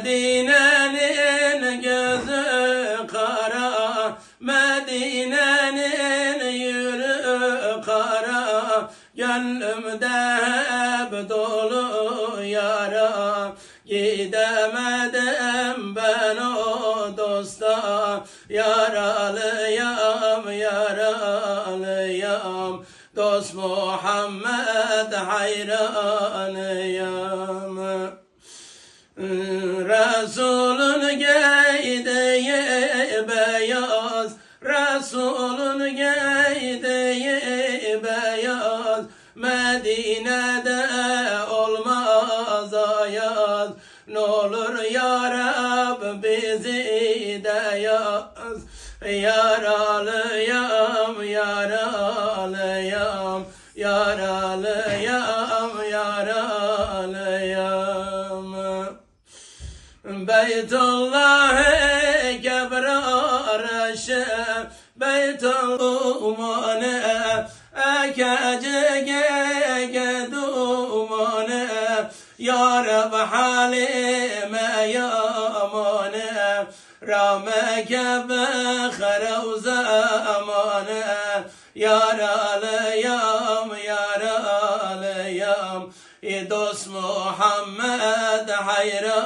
Medine'nin gözü kara, Medine'nin yürü kara, gönlümde hep dolu yara. Gidemedim ben o dosta, yaralıyam, yaralıyam. Dost Muhammed hayranıyam. Resulün giydiği beyaz, Resulün giydiği beyaz, Medine'de olmaz ayaz. N'olur ya Rab bizi de yaz. Yaralıyam, yaralıyam, yaralıyam, yaralıyam. Beytullah'ı kebrarşı, Beytullah'ı ekecege dumane. Ya Rab halime yamane, rameke bekhere zamane. Yaralıyam, yaralıyam, dost Muhammed hayranıyam.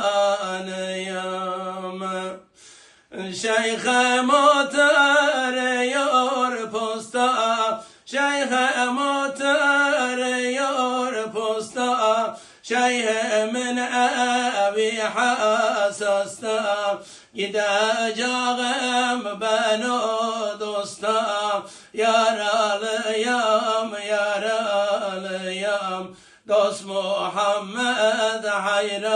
Şeyh-i muhtariyor posta, Şeyh-i muhtariyor posta, Şeyhimin evi hasasta. Gideceğim ben o dosta, yaralıyam, yaralıyam, dost Muhammed hayranıyam.